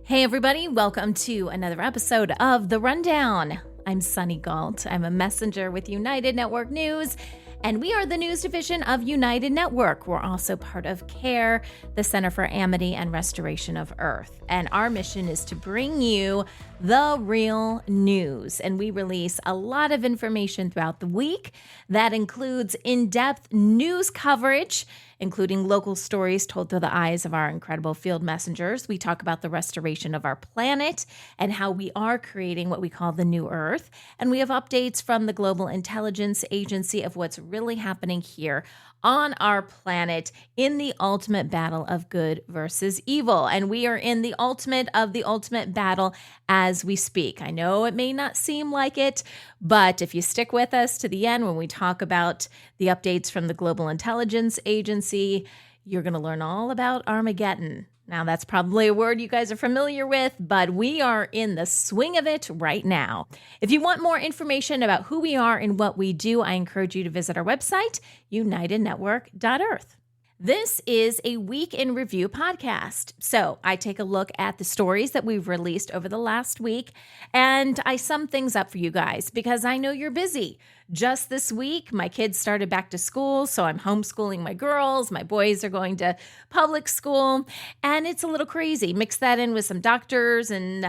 Hey everybody, welcome to another episode of The Rundown. I'm Sunny Galt. I'm a messenger with United Network News, and we are the news division of United Network. We're also part of CARE, the Center for Amity and Restoration of Earth. And our mission is to bring you the real news. And we release a lot of information throughout the week that includes in-depth news coverage, including local stories told through the eyes of our incredible field messengers. We talk about the restoration of our planet and how we are creating what we call the new Earth. And we have updates from the Global Intelligence Agency of what's really happening here on our planet in the ultimate battle of good versus evil. And we are in the ultimate of the ultimate battle as we speak. I know it may not seem like it, but if you stick with us to the end when we talk about the updates from the Global Intelligence Agency, you're going to learn all about Armageddon. Now, that's probably a word you guys are familiar with, but we are in the swing of it right now. If you want more information about who we are and what we do, I encourage you to visit our website, unitednetwork.earth. This is a week in review podcast. So I take a look at the stories that we've released over the last week, and I sum things up for you guys because I know you're busy. Just this week, my kids started back to school, so I'm homeschooling my girls. My boys are going to public school, and it's a little crazy. Mix that in with some doctors and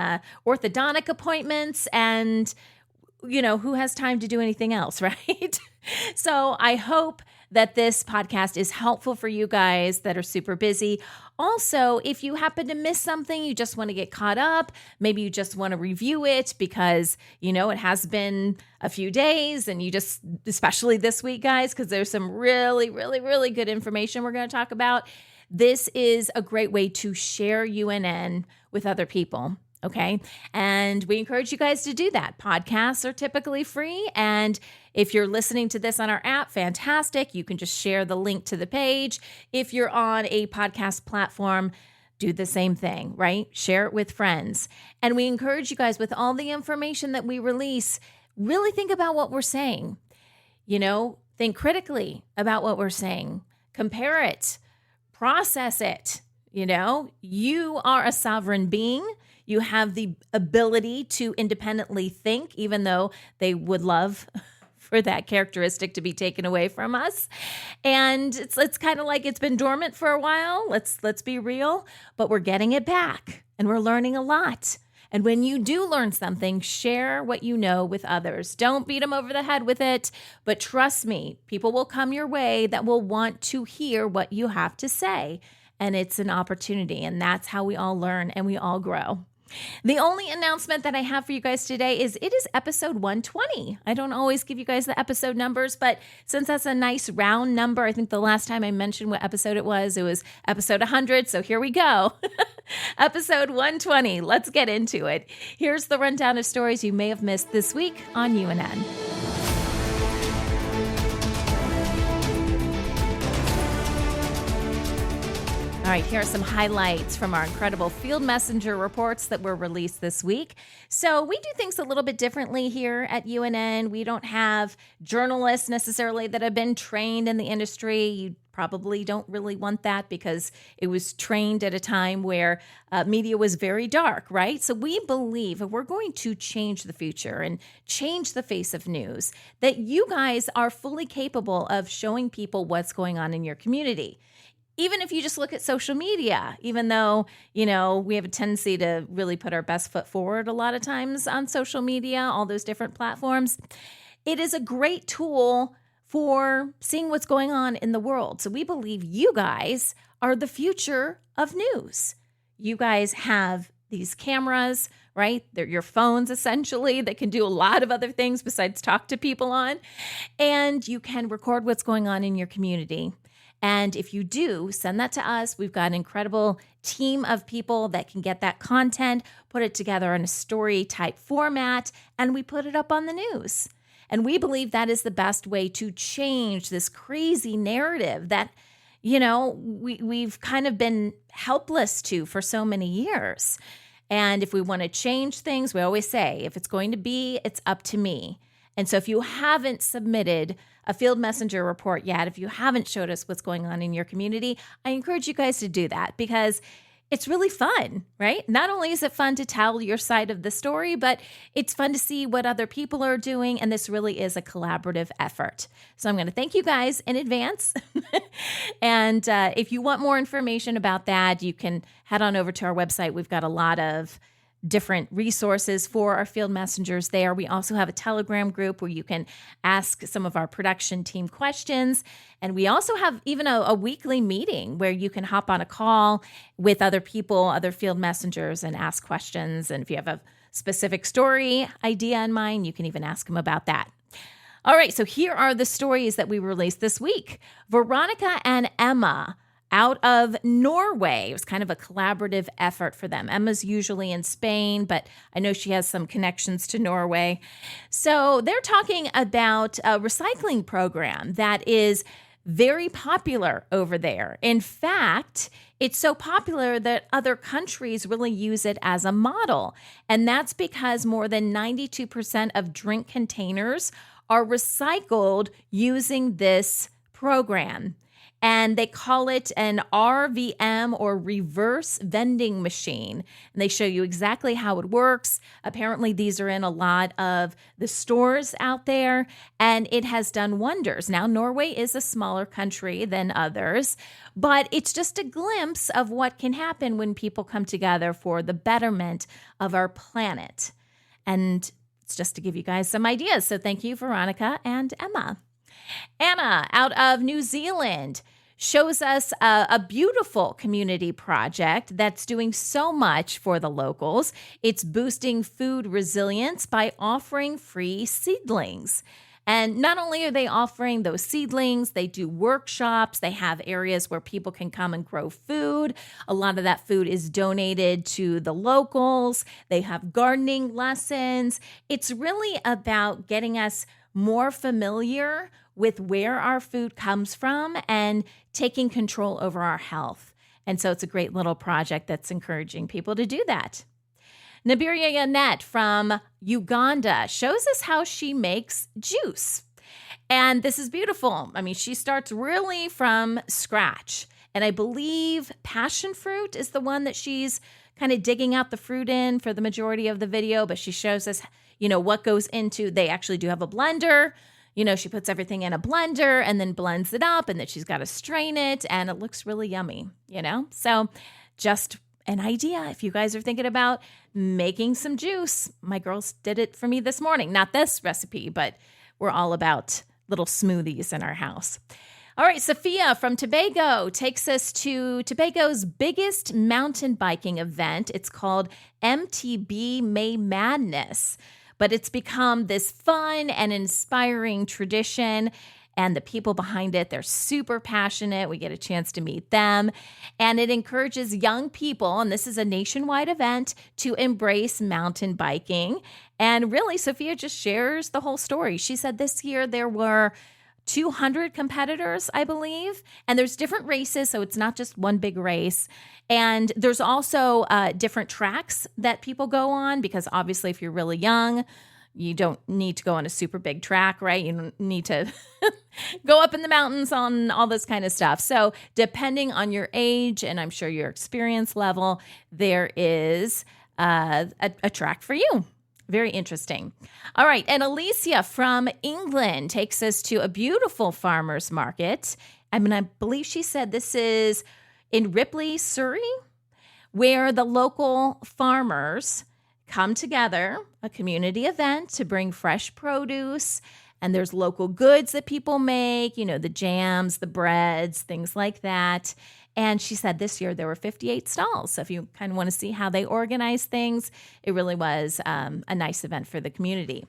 orthodontic appointments, and who has time to do anything else, right? So I hope that this podcast is helpful for you guys that are super busy. Also, if you happen to miss something, you just want to get caught up, maybe you just want to review it because, it has been a few days and you just, especially this week, guys, because there's some really, really, really good information we're going to talk about. This is a great way to share UNN with other people. Okay. And we encourage you guys to do that. Podcasts are typically free. And if you're listening to this on our app, fantastic. You can just share the link to the page. If you're on a podcast platform, do the same thing, right? Share it with friends. And we encourage you guys with all the information that we release, really think about what we're saying. Think critically about what we're saying. Compare it. Process it. You are a sovereign being. You have the ability to independently think, even though they would love for that characteristic to be taken away from us. And it's kind of like it's been dormant for a while. Let's be real, but we're getting it back and we're learning a lot. And when you do learn something, share what you know with others. Don't beat them over the head with it, but trust me, people will come your way that will want to hear what you have to say. And it's an opportunity, and that's how we all learn and we all grow. The only announcement that I have for you guys today is it is episode 120. I don't always give you guys the episode numbers, but since that's a nice round number, I think the last time I mentioned what episode it was episode 100. So here we go. Episode 120. Let's get into it. Here's the rundown of stories you may have missed this week on UNN. All right, here are some highlights from our incredible field messenger reports that were released this week. So we do things a little bit differently here at UNN. We don't have journalists necessarily that have been trained in the industry. You probably don't really want that because it was trained at a time where media was very dark, right? So we believe if we're going to change the future and change the face of news, that you guys are fully capable of showing people what's going on in your community. Even if you just look at social media, even though, we have a tendency to really put our best foot forward a lot of times on social media, all those different platforms, it is a great tool for seeing what's going on in the world. So we believe you guys are the future of news. You guys have these cameras, right? They're your phones, essentially, that can do a lot of other things besides talk to people on. And you can record what's going on in your community. And if you do, send that to us. We've got an incredible team of people that can get that content, put it together in a story type format, and we put it up on the news. And we believe that is the best way to change this crazy narrative that, we've kind of been helpless to for so many years. And if we want to change things, we always say, if it's going to be, it's up to me. And so if you haven't submitted a field messenger report yet, if you haven't showed us what's going on in your community, I encourage you guys to do that because it's really fun, right? Not only is it fun to tell your side of the story, but it's fun to see what other people are doing. And this really is a collaborative effort. So I'm going to thank you guys in advance. And if you want more information about that, you can head on over to our website. We've got a lot of different resources for our field messengers there. We also have a Telegram group where you can ask some of our production team questions. And we also have even a weekly meeting where you can hop on a call with other people, other field messengers, and ask questions. And if you have a specific story idea in mind, you can even ask them about that. All right, so here are the stories that we released this week. Veronica and Emma out of Norway. It was kind of a collaborative effort for them. Emma's usually in Spain, but I know she has some connections to Norway. So they're talking about a recycling program that is very popular over there. In fact, it's so popular that other countries really use it as a model. And that's because more than 92% of drink containers are recycled using this program. And they call it an RVM or reverse vending machine. And they show you exactly how it works. Apparently, these are in a lot of the stores out there, and it has done wonders. Now, Norway is a smaller country than others, but it's just a glimpse of what can happen when people come together for the betterment of our planet. And it's just to give you guys some ideas. So thank you, Veronica and Emma. Anna, out of New Zealand, shows us a beautiful community project that's doing so much for the locals. It's boosting food resilience by offering free seedlings. And not only are they offering those seedlings, they do workshops. They have areas where people can come and grow food. A lot of that food is donated to the locals. They have gardening lessons. It's really about getting us more familiar with where our food comes from and taking control over our health. And so it's a great little project that's encouraging people to do that. Nabiria Annette from Uganda shows us how she makes juice. And this is beautiful. I mean, she starts really from scratch. And I believe passion fruit is the one that she's kind of digging out the fruit in for the majority of the video. But she shows us, what goes into, they actually do have a blender. She puts everything in a blender and then blends it up, and then she's got to strain it, and it looks really yummy, So just an idea if you guys are thinking about making some juice. My girls did it for me this morning. Not this recipe, but we're all about little smoothies in our house. All right, Sophia from Tobago takes us to Tobago's biggest mountain biking event. It's called MTB May Madness. But it's become this fun and inspiring tradition. And the people behind it, they're super passionate. We get a chance to meet them. And it encourages young people, and this is a nationwide event, to embrace mountain biking. And really, Sophia just shares the whole story. She said this year there were 200 competitors, I believe. And there's different races, so it's not just one big race. And there's also different tracks that people go on, because obviously if you're really young, you don't need to go on a super big track, right? You don't need to go up in the mountains on all this kind of stuff. So depending on your age, and I'm sure your experience level, there is a track for you. Very interesting. All right. And Alicia from England takes us to a beautiful farmer's market. I believe she said this is in Ripley, Surrey, where the local farmers come together, a community event to bring fresh produce. And there's local goods that people make, the jams, the breads, things like that. And she said this year there were 58 stalls. So if you kind of want to see how they organize things, it really was a nice event for the community.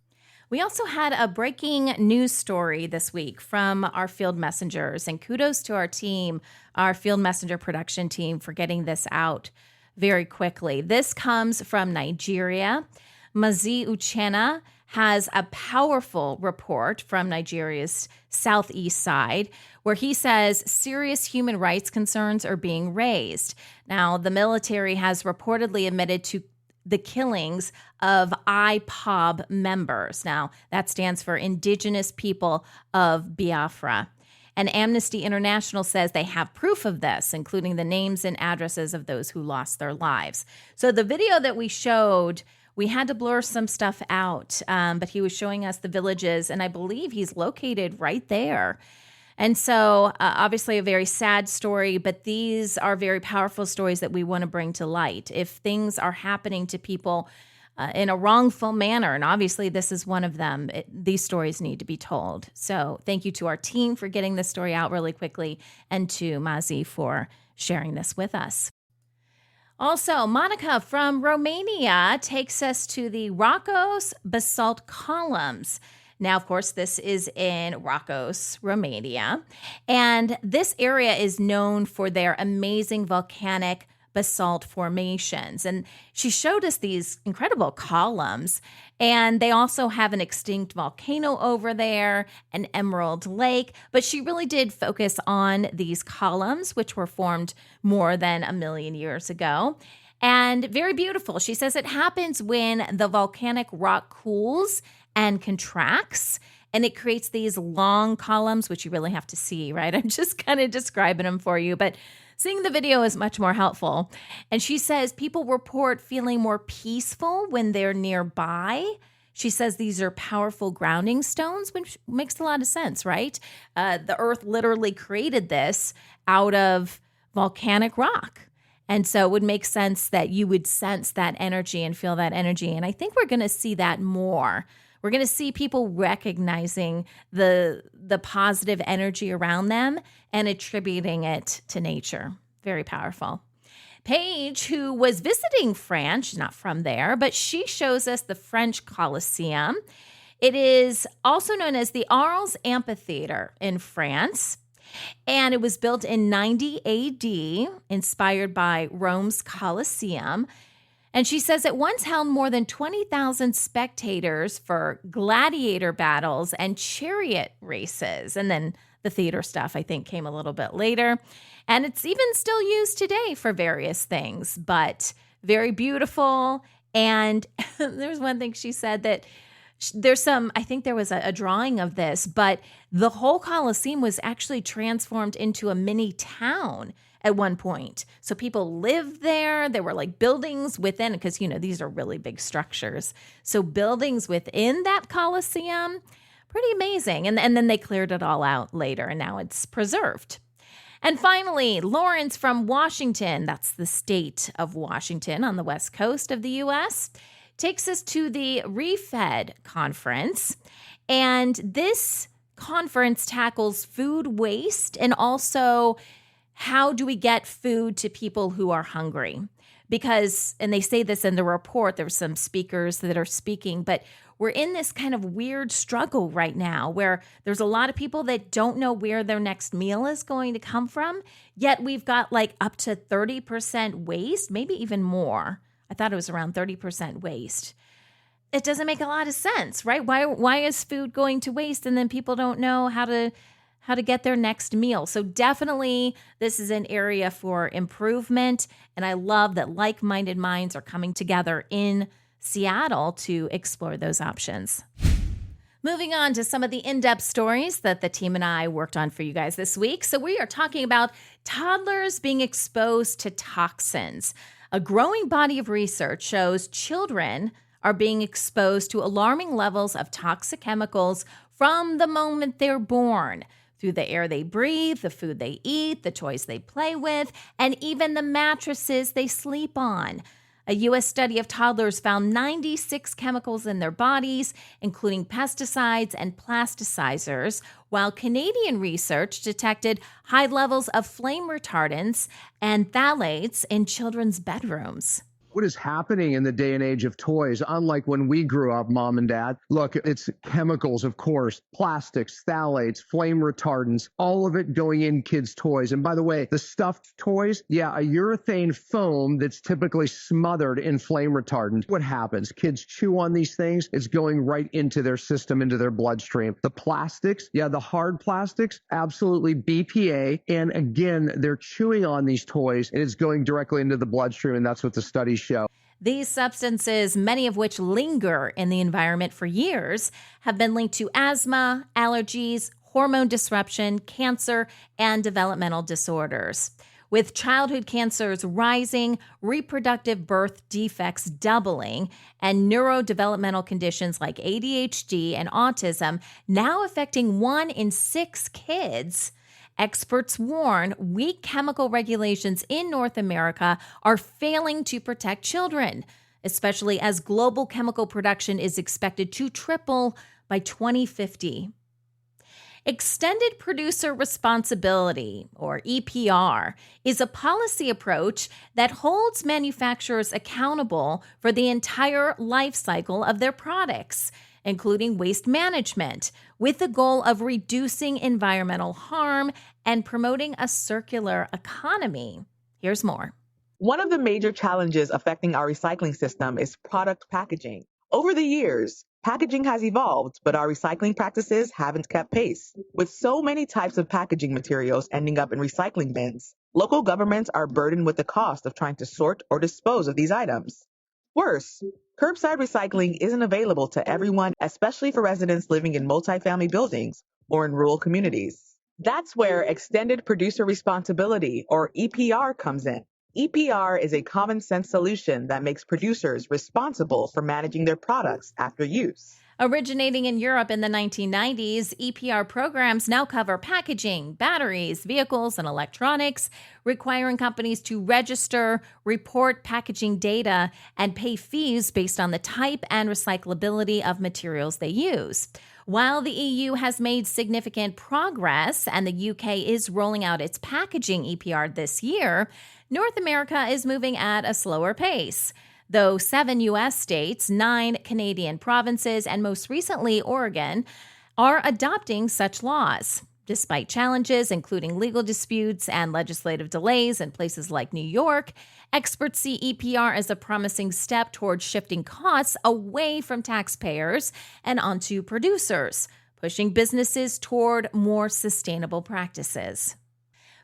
We also had a breaking news story this week from our field messengers. And kudos to our team, our field messenger production team, for getting this out very quickly. This comes from Nigeria. Mazi Uchenna has a powerful report from Nigeria's southeast side where he says serious human rights concerns are being raised. Now, the military has reportedly admitted to the killings of IPOB members. Now, that stands for Indigenous People of Biafra. And Amnesty International says they have proof of this, including the names and addresses of those who lost their lives. So the video that we showed, we had to blur some stuff out, but he was showing us the villages, and I believe he's located right there. And so obviously a very sad story, but these are very powerful stories that we want to bring to light. If things are happening to people in a wrongful manner, and obviously this is one of them, these stories need to be told. So thank you to our team for getting this story out really quickly, and to Mazi for sharing this with us. Also, Monica from Romania takes us to the Roccos basalt columns. Now, of course, this is in Roccos, Romania, and this area is known for their amazing volcanic basalt formations. And she showed us these incredible columns, and they also have an extinct volcano over there, an emerald lake, but she really did focus on these columns, which were formed more than 1 million years ago. And very beautiful. She says it happens when the volcanic rock cools and contracts, and it creates these long columns, which you really have to see, right? I'm just kind of describing them for you, but seeing the video is much more helpful. And she says people report feeling more peaceful when they're nearby. She says these are powerful grounding stones, which makes a lot of sense, right? The earth literally created this out of volcanic rock. And so it would make sense that you would sense that energy and feel that energy. And I think we're going to see that more. We're going to see people recognizing the positive energy around them and attributing it to nature. Very powerful. Paige, who was visiting France, she's not from there, but she shows us the French Colosseum. It is also known as the Arles Amphitheater in France. And it was built in 90 AD, inspired by Rome's Colosseum. And she says it once held more than 20,000 spectators for gladiator battles and chariot races. And then the theater stuff, I think, came a little bit later. And it's even still used today for various things, but very beautiful. And there's one thing she said that there's some, I think there was a drawing of this, but the whole Colosseum was actually transformed into a mini town at one point. So people lived there. There were like buildings within, because, you know, these are really big structures. So buildings within that Colosseum, pretty amazing. And then they cleared it all out later, and now it's preserved. And finally, Lawrence from Washington, that's the state of Washington on the west coast of the U.S., takes us to the ReFed conference. And this conference tackles food waste and also how do we get food to people who are hungry? Because, and they say this in the report, there's some speakers that are speaking, but we're in this kind of weird struggle right now where there's a lot of people that don't know where their next meal is going to come from, yet we've got like up to 30% waste, maybe even more. I thought it was around 30% waste. It doesn't make a lot of sense, right? Why is food going to waste and then people don't know how to get their next meal? So definitely this is an area for improvement. And I love that like-minded minds are coming together in Seattle to explore those options. Moving on to some of the in-depth stories that the team and I worked on for you guys this week. So we are talking about toddlers being exposed to toxins. A growing body of research shows children are being exposed to alarming levels of toxic chemicals from the moment they're born, through the air they breathe, the food they eat, the toys they play with, and even the mattresses they sleep on. A U.S. study of toddlers found 96 chemicals in their bodies, including pesticides and plasticizers, while Canadian research detected high levels of flame retardants and phthalates in children's bedrooms. What is happening in the day and age of toys, unlike when we grew up, Mom and Dad? Look, it's chemicals, of course, plastics, phthalates, flame retardants, all of it going in kids' toys. And by the way, the stuffed toys, a urethane foam that's typically smothered in flame retardant. What happens? Kids chew on these things. It's going right into their system, into their bloodstream. The plastics, the hard plastics, absolutely BPA. And again, they're chewing on these toys and it's going directly into the bloodstream. And that's what the studies show. These substances, many of which linger in the environment for years, have been linked to asthma, allergies, hormone disruption, cancer, and developmental disorders. With childhood cancers rising, reproductive birth defects doubling, and neurodevelopmental conditions like ADHD and autism now affecting 1 in 6 kids, experts warn weak chemical regulations in North America are failing to protect children, especially as global chemical production is expected to triple by 2050. Extended Producer Responsibility, or EPR, is a policy approach that holds manufacturers accountable for the entire life cycle of their products, including waste management, with the goal of reducing environmental harm and promoting a circular economy. Here's more. One of the major challenges affecting our recycling system is product packaging. Over the years, packaging has evolved, but our recycling practices haven't kept pace. With so many types of packaging materials ending up in recycling bins, local governments are burdened with the cost of trying to sort or dispose of these items. Worse, curbside recycling isn't available to everyone, especially for residents living in multifamily buildings or in rural communities. That's where Extended Producer Responsibility, or EPR, comes in. EPR is a common sense solution that makes producers responsible for managing their products after use. Originating in Europe in the 1990s, EPR programs now cover packaging, batteries, vehicles, and electronics, requiring companies to register, report packaging data, and pay fees based on the type and recyclability of materials they use. While the EU has made significant progress and the UK is rolling out its packaging EPR this year, North America is moving at a slower pace. Though 7 U.S. states, 9 Canadian provinces, and most recently Oregon are adopting such laws. Despite challenges, including legal disputes and legislative delays in places like New York, experts see EPR as a promising step towards shifting costs away from taxpayers and onto producers, pushing businesses toward more sustainable practices.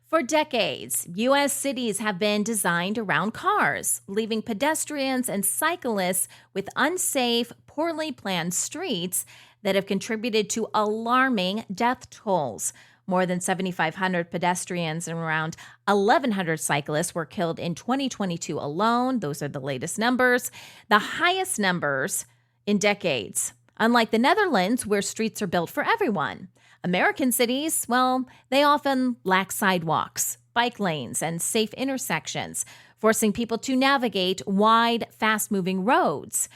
For decades, U.S. cities have been designed around cars, leaving pedestrians and cyclists with unsafe, poorly planned streets that have contributed to alarming death tolls. More than 7,500 pedestrians and around 1,100 cyclists were killed in 2022 alone. Those are the latest numbers, the highest numbers in decades. Unlike the Netherlands, where streets are built for everyone. American cities, well, they often lack sidewalks, bike lanes, and safe intersections, forcing people to navigate wide, fast-moving roads.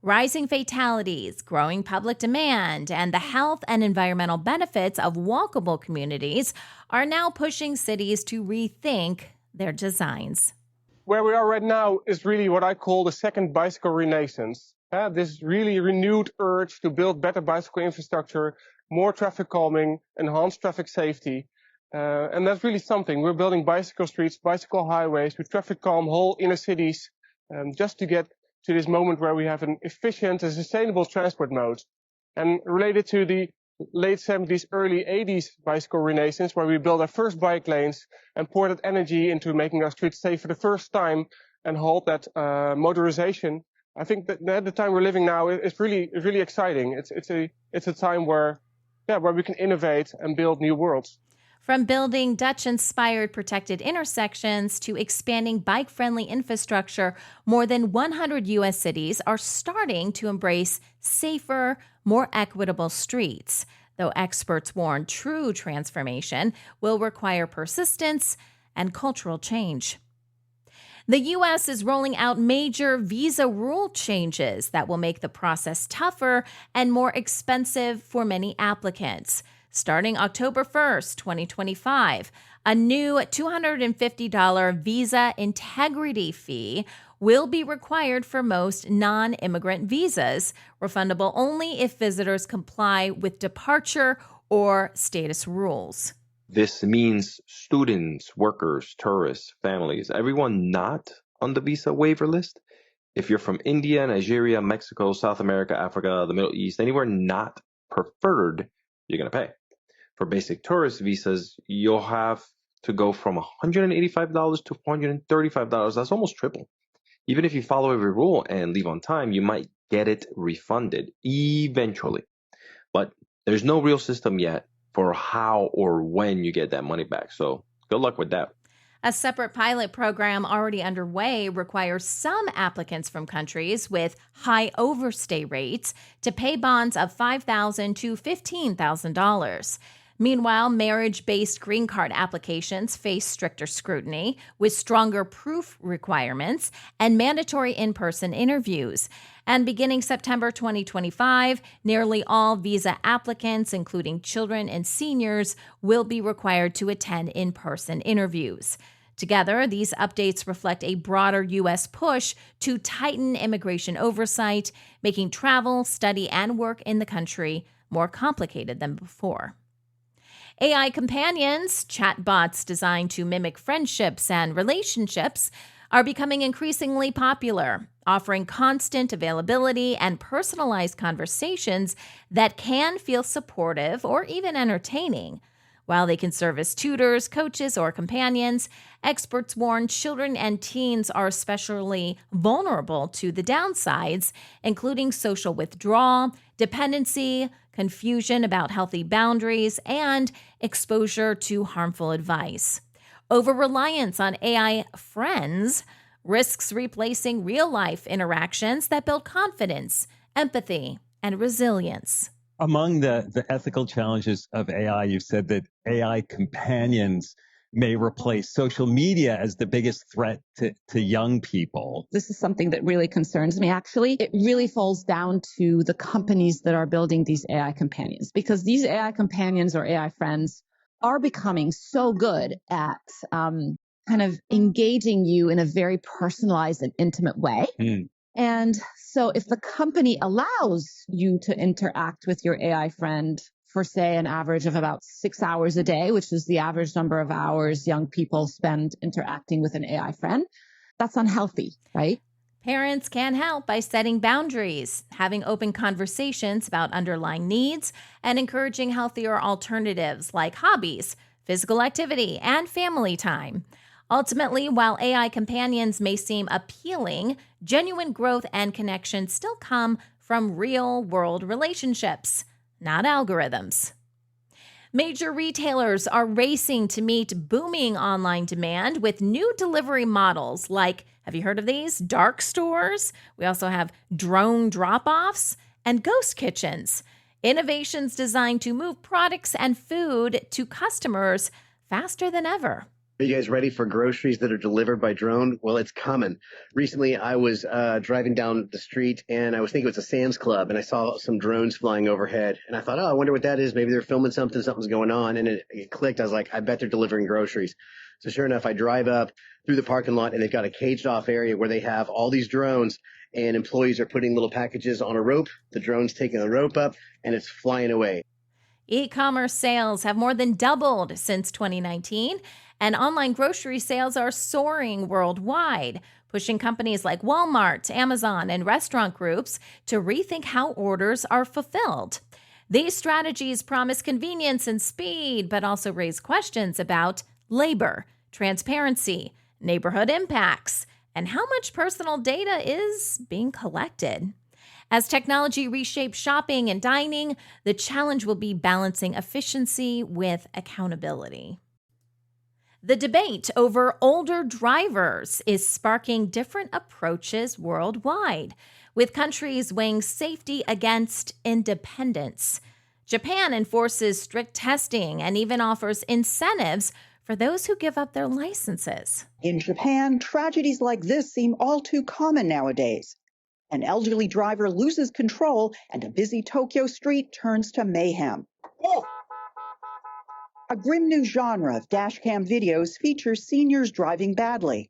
Rising fatalities, growing public demand, and the health and environmental benefits of walkable communities are now pushing cities to rethink their designs. Where we are right now is really what I call the second bicycle renaissance. This really renewed urge to build better bicycle infrastructure, more traffic calming, enhanced traffic safety. And that's really something. We're building bicycle streets, bicycle highways, we traffic calm whole inner cities, just to get to this moment where we have an efficient and sustainable transport mode. And related to the late 70s, early 80s bicycle renaissance, where we built our first bike lanes and poured that energy into making our streets safe for the first time and halt that motorization. I think that the time we're living now is really exciting. It's a time where we can innovate and build new worlds. From building Dutch-inspired protected intersections to expanding bike-friendly infrastructure, more than 100 U.S. cities are starting to embrace safer, more equitable streets, though experts warn true transformation will require persistence and cultural change. The U.S. is rolling out major visa rule changes that will make the process tougher and more expensive for many applicants. Starting October 1st, 2025, a new $250 visa integrity fee will be required for most non-immigrant visas, refundable only if visitors comply with departure or status rules. This means students, workers, tourists, families, everyone not on the visa waiver list. If you're from India, Nigeria, Mexico, South America, Africa, the Middle East, anywhere not preferred, you're going to pay. For basic tourist visas, you'll have to go from $185 to $435. That's almost triple. Even if you follow every rule and leave on time, you might get it refunded eventually. But there's no real system yet for how or when you get that money back. So good luck with that. A separate pilot program already underway requires some applicants from countries with high overstay rates to pay bonds of $5,000 to $15,000. Meanwhile, marriage-based green card applications face stricter scrutiny with stronger proof requirements and mandatory in-person interviews. And beginning September 2025, nearly all visa applicants, including children and seniors, will be required to attend in-person interviews. Together, these updates reflect a broader U.S. push to tighten immigration oversight, making travel, study, and work in the country more complicated than before. AI companions, chatbots designed to mimic friendships and relationships, are becoming increasingly popular, offering constant availability and personalized conversations that can feel supportive or even entertaining. While they can serve as tutors, coaches, or companions, experts warn children and teens are especially vulnerable to the downsides, including social withdrawal, dependency, confusion about healthy boundaries, and exposure to harmful advice. Over-reliance on AI friends risks replacing real-life interactions that build confidence, empathy, and resilience. Among the ethical challenges of AI, you said that AI companions may replace social media as the biggest threat to young people. This is something that really concerns me, actually. It really falls down to the companies that are building these AI companions, because these AI companions or AI friends are becoming so good at kind of engaging you in a very personalized and intimate way. And so if the company allows you to interact with your AI friend for, say, an average of about 6 hours a day, which is the average number of hours young people spend interacting with an AI friend, that's unhealthy, right? Parents can help by setting boundaries, having open conversations about underlying needs, and encouraging healthier alternatives like hobbies, physical activity, and family time. Ultimately, while AI companions may seem appealing, genuine growth and connection still come from real-world relationships, not algorithms. Major retailers are racing to meet booming online demand with new delivery models like, have you heard of these? Dark stores. We also have drone drop-offs and ghost kitchens. Innovations designed to move products and food to customers faster than ever. Are you guys ready for groceries that are delivered by drone? Well, it's coming. Recently, I was driving down the street, and I was thinking it was a Sam's Club, and I saw some drones flying overhead. And I thought, oh, I wonder what that is. Maybe they're filming something, something's going on. And it clicked. I was like, I bet they're delivering groceries. So sure enough, I drive up through the parking lot, and they've got a caged-off area where they have all these drones, and employees are putting little packages on a rope. The drone's taking the rope up, and it's flying away. E-commerce sales have more than doubled since 2019, and online grocery sales are soaring worldwide, pushing companies like Walmart, Amazon, and restaurant groups to rethink how orders are fulfilled. These strategies promise convenience and speed, but also raise questions about labor, transparency, neighborhood impacts, and how much personal data is being collected. As technology reshapes shopping and dining, the challenge will be balancing efficiency with accountability. The debate over older drivers is sparking different approaches worldwide, with countries weighing safety against independence. Japan enforces strict testing and even offers incentives for those who give up their licenses. In Japan, tragedies like this seem all too common nowadays. An elderly driver loses control and a busy Tokyo street turns to mayhem. A grim new genre of dashcam videos features seniors driving badly.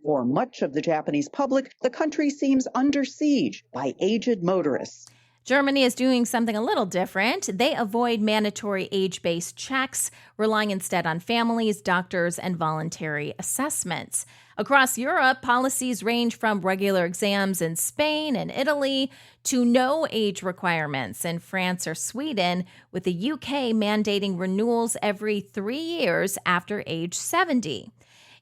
For much of the Japanese public, the country seems under siege by aged motorists. Germany is doing something a little different. They avoid mandatory age-based checks, relying instead on families, doctors, and voluntary assessments. Across Europe, policies range from regular exams in Spain and Italy to no age requirements in France or Sweden, with the UK mandating renewals every 3 years after age 70.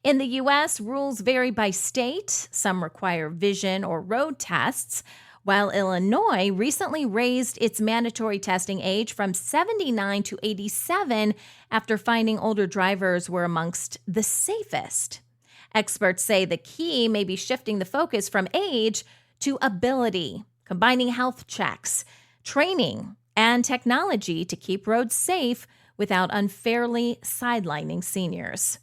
In the U.S., rules vary by state. Some require vision or road tests, while Illinois recently raised its mandatory testing age from 79 to 87 after finding older drivers were amongst the safest. Experts say the key may be shifting the focus from age to ability, combining health checks, training, and technology to keep roads safe without unfairly sidelining seniors.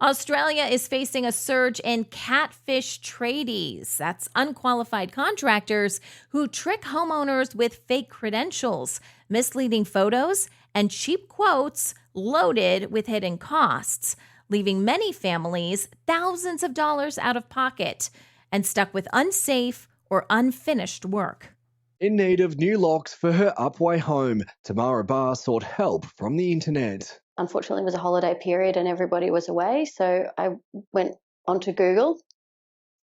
Australia is facing a surge in catfish tradies. That's unqualified contractors who trick homeowners with fake credentials, misleading photos, and cheap quotes loaded with hidden costs, leaving many families thousands of dollars out of pocket and stuck with unsafe or unfinished work. In need of new locks for her Upway home, Tamara Barr sought help from the internet. Unfortunately, it was a holiday period and everybody was away, so I went onto Google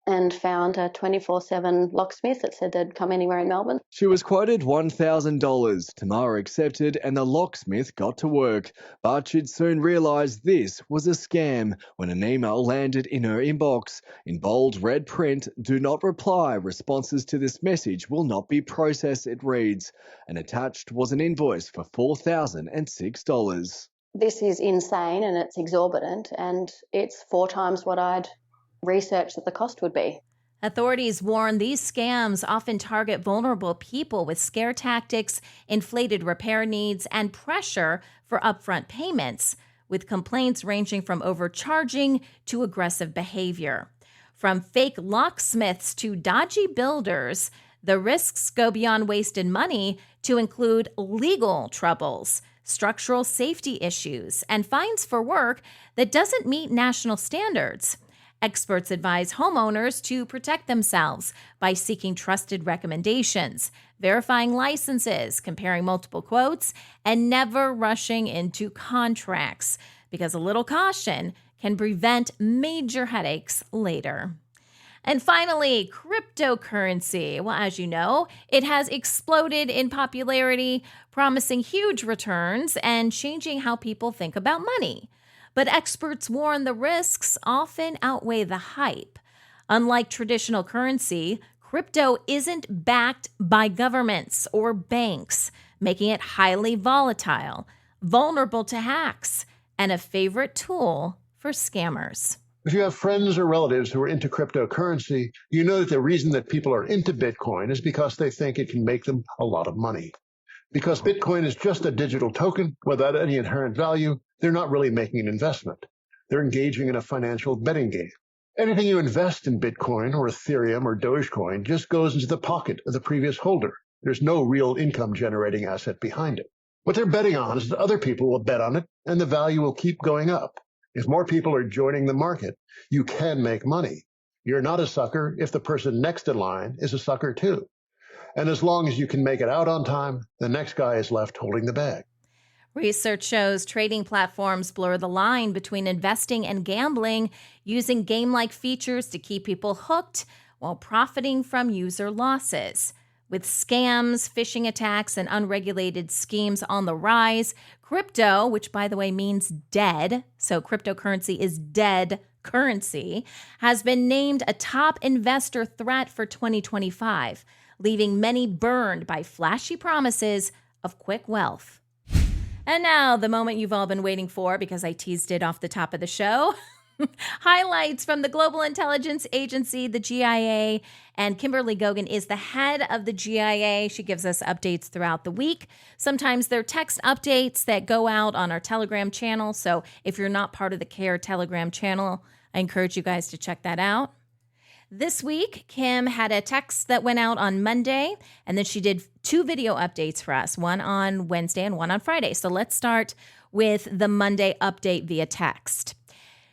and found a 24/7 locksmith that said they'd come anywhere in Melbourne. She was quoted $1,000. Tamara accepted and the locksmith got to work. But she'd soon realised this was a scam when an email landed in her inbox. In bold red print, "Do not reply. Responses to this message will not be processed," it reads. And attached was an invoice for $4,006. This is insane and it's exorbitant, and it's 4 times what I'd researched that the cost would be. Authorities warn these scams often target vulnerable people with scare tactics, inflated repair needs, and pressure for upfront payments, with complaints ranging from overcharging to aggressive behavior. From fake locksmiths to dodgy builders, the risks go beyond wasted money to include legal troubles, structural safety issues, and fines for work that doesn't meet national standards. Experts advise homeowners to protect themselves by seeking trusted recommendations, verifying licenses, comparing multiple quotes, and never rushing into contracts, because a little caution can prevent major headaches later. And finally, cryptocurrency. Well, as you know, it has exploded in popularity, promising huge returns and changing how people think about money. But experts warn the risks often outweigh the hype. Unlike traditional currency, crypto isn't backed by governments or banks, making it highly volatile, vulnerable to hacks, and a favorite tool for scammers. If you have friends or relatives who are into cryptocurrency, you know that the reason that people are into Bitcoin is because they think it can make them a lot of money. Because Bitcoin is just a digital token without any inherent value, they're not really making an investment. They're engaging in a financial betting game. Anything you invest in Bitcoin or Ethereum or Dogecoin just goes into the pocket of the previous holder. There's no real income generating asset behind it. What they're betting on is that other people will bet on it and the value will keep going up. If more people are joining the market, you can make money. You're not a sucker if the person next in line is a sucker too. And as long as you can make it out on time, the next guy is left holding the bag. Research shows trading platforms blur the line between investing and gambling, using game-like features to keep people hooked while profiting from user losses. With scams, phishing attacks, and unregulated schemes on the rise, crypto, which by the way means dead, so cryptocurrency is dead currency, has been named a top investor threat for 2025, leaving many burned by flashy promises of quick wealth. And now, the moment you've all been waiting for, because I teased it off the top of the show. Highlights from the Global Intelligence Agency, the GIA, and Kimberly Gogan is the head of the GIA. She gives us updates throughout the week. Sometimes they're text updates that go out on our Telegram channel. So if you're not part of the CARE Telegram channel, I encourage you guys to check that out. This week, Kim had a text that went out on Monday, and then she did 2 video updates for us, one on Wednesday and one on Friday. So let's start with the Monday update via text.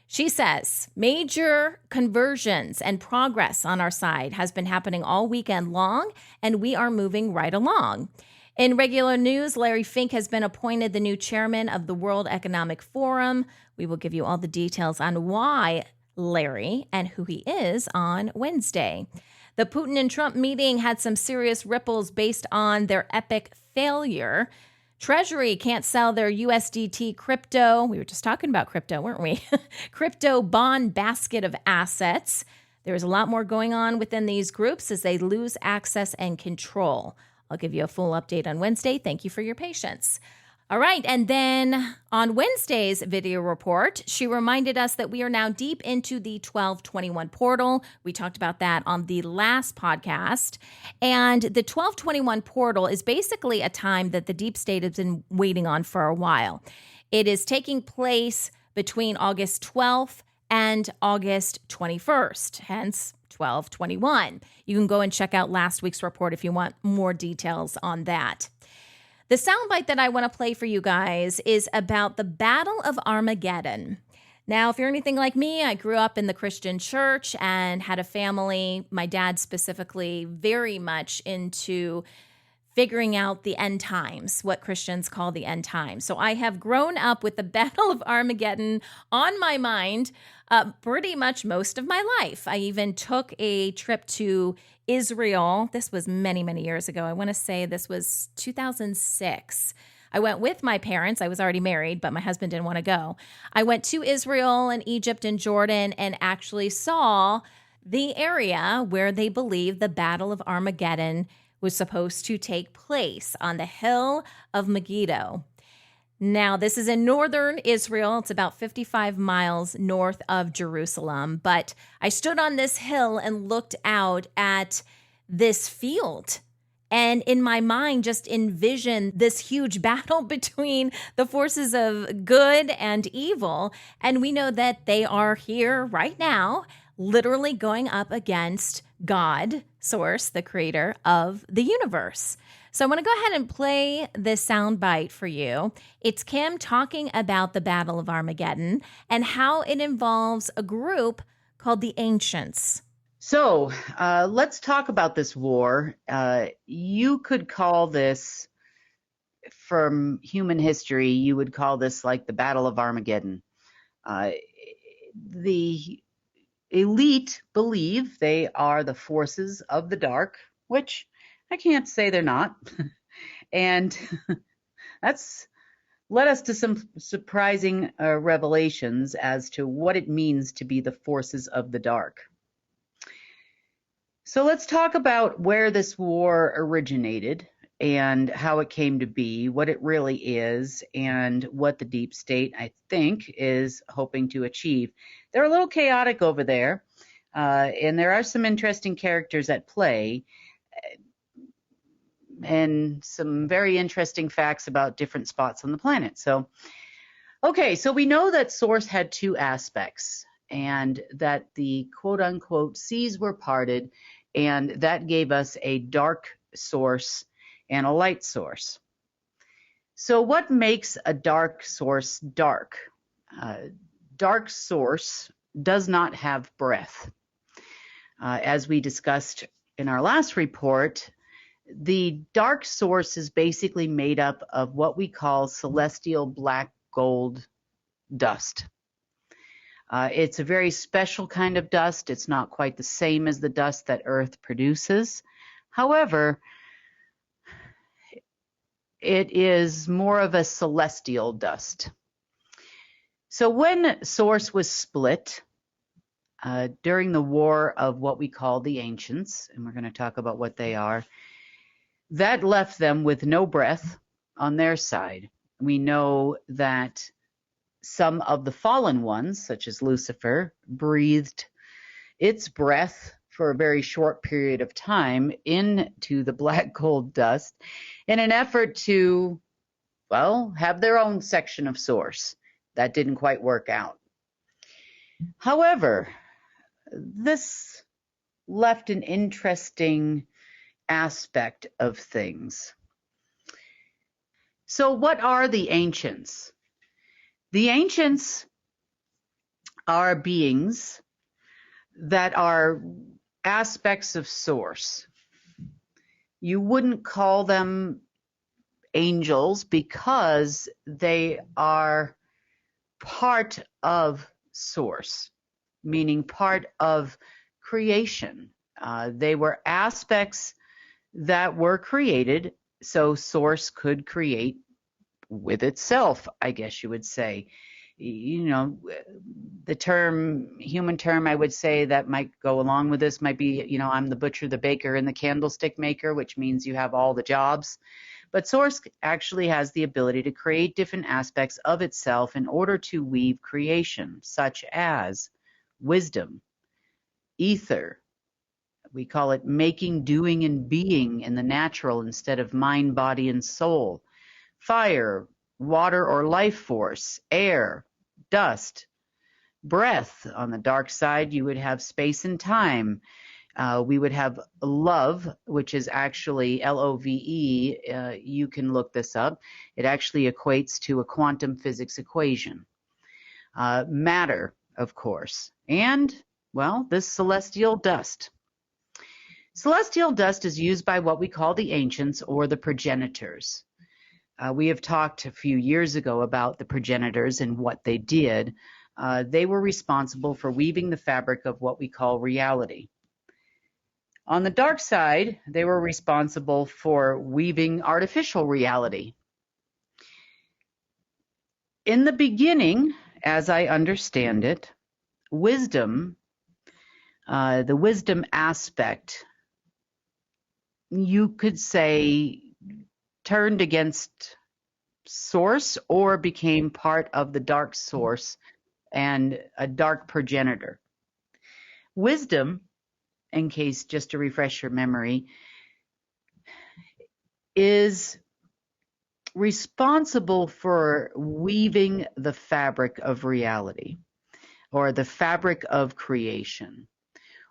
She says, major conversions and progress on our side has been happening all weekend long, and we are moving right along. In regular news, Larry Fink has been appointed the new chairman of the World Economic Forum. We will give you all the details on why Larry and who he is on Wednesday. The Putin and Trump meeting had some serious ripples based on their epic failure Treasury can't sell their USDT crypto. We were just talking about crypto, weren't we? Crypto bond basket of assets. There's a lot more going on within these groups as they lose access and control. I'll give you a full update on Wednesday. Thank you for your patience. All right. And then on Wednesday's video report, she reminded us that we are now deep into the 1221 portal. We talked about that on the last podcast. And the 1221 portal is basically a time that the deep state has been waiting on for a while. It is taking place between August 12th and August 21st, hence 1221. You can go and check out last week's report if you want more details on that. The soundbite that I want to play for you guys is about the Battle of Armageddon. Now, if you're anything like me, I grew up in the Christian church and had a family, my dad specifically, very much into figuring out the end times, what Christians call the end times. So I have grown up with the Battle of Armageddon on my mind pretty much most of my life. I even took a trip to Israel. This was many, many years ago. I want to say this was 2006. I went with my parents. I was already married, but my husband didn't want to go. I went to Israel and Egypt and Jordan and actually saw the area where they believe the Battle of Armageddon was supposed to take place on the hill of Megiddo. Now, this is in northern Israel. It's about 55 miles north of Jerusalem. But I stood on this hill and looked out at this field. And in my mind, just envisioned this huge battle between the forces of good and evil. And we know that they are here right now, literally going up against God, Source, the creator of the universe. So I want to go ahead and play this soundbite for you. It's Kim talking about the Battle of Armageddon and how it involves a group called the Ancients. So let's talk about this war. You could call this, from human history, you would call this like the Battle of Armageddon. The elite believe they are the forces of the dark, which I can't say they're not. And that's led us to some surprising revelations as to what it means to be the forces of the dark. So let's talk about where this war originated and how it came to be, what it really is, and what the deep state, I think, is hoping to achieve. They're a little chaotic over there, and there are some interesting characters at play, and some very interesting facts about different spots on the planet. So we know that Source had two aspects, and that the quote-unquote seas were parted, and that gave us a dark source and a light source. So what makes a dark source dark? Dark source does not have breath. As we discussed in our last report, the dark source is basically made up of what we call celestial black gold dust. It's a very special kind of dust. It's not quite the same as the dust that Earth produces. However, it is more of a celestial dust. So when Source was split during the war of what we call the Ancients, and we're going to talk about what they are, that left them with no breath on their side. We know that some of the fallen ones, such as Lucifer, breathed its breath for a very short period of time into the black gold dust in an effort to, well, have their own section of Source. That didn't quite work out. However, this left an interesting aspect of things. So what are the Ancients? The Ancients are beings that are aspects of Source. You wouldn't call them angels because they are part of Source, meaning part of creation. They were aspects that were created so Source could create with itself, I guess you would say. You know, the human term, I would say that might go along with this might be, you know, I'm the butcher, the baker, and the candlestick maker, which means you have all the jobs. But Source actually has the ability to create different aspects of itself in order to weave creation, such as wisdom, ether. We call it making, doing, and being in the natural instead of mind, body, and soul. Fire, water or life force, air, dust, breath. On the dark side, you would have space and time. We would have love, which is actually LOVE. You can look this up. It actually equates to a quantum physics equation. Matter, of course. And, well, this celestial dust. Celestial dust is used by what we call the ancients or the progenitors. We have talked a few years ago about the progenitors and what they did. They were responsible for weaving the fabric of what we call reality. On the dark side, they were responsible for weaving artificial reality. In the beginning, as I understand it, wisdom, the wisdom aspect, you could say, turned against Source or became part of the dark source and a dark progenitor. Wisdom, in case just to refresh your memory, is responsible for weaving the fabric of reality or the fabric of creation.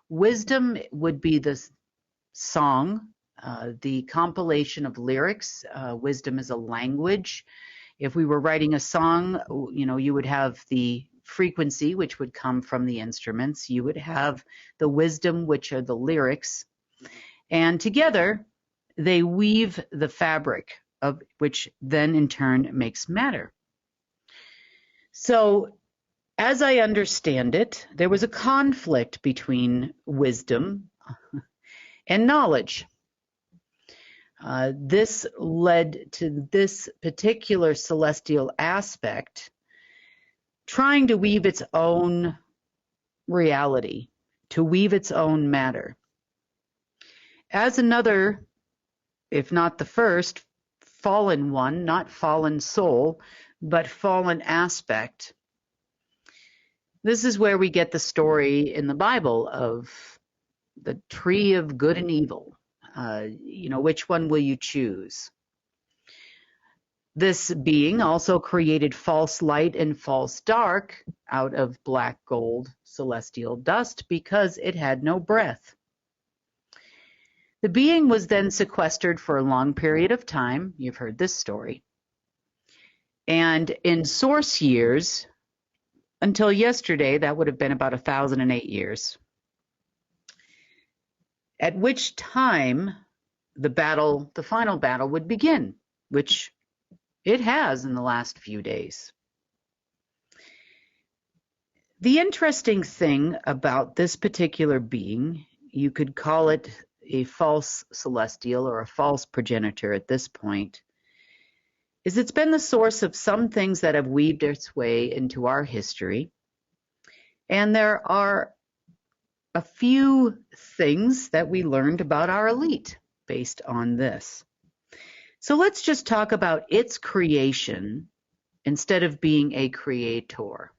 Wisdom would be the song, the compilation of lyrics. Wisdom is a language. If we were writing a song, you know, you would have the frequency, which would come from the instruments. You would have the wisdom, which are the lyrics. And together, they weave the fabric, of which then in turn makes matter. So, as I understand it, there was a conflict between wisdom and knowledge. This led to this particular celestial aspect trying to weave its own reality, to weave its own matter. As another, if not the first, fallen one, not fallen soul, but fallen aspect, this is where we get the story in the Bible of the tree of good and evil. You know, which one will you choose? This being also created false light and false dark out of black gold celestial dust because it had no breath. The being was then sequestered for a long period of time. You've heard this story. And in Source years, until yesterday, that would have been about 1,008 years. At which time the final battle would begin, which it has in the last few days. The interesting thing about this particular being, you could call it a false celestial or a false progenitor at this point, is it's been the source of some things that have weaved its way into our history. And there are a few things that we learned about our elite based on this. So let's just talk about its creation instead of being a creator.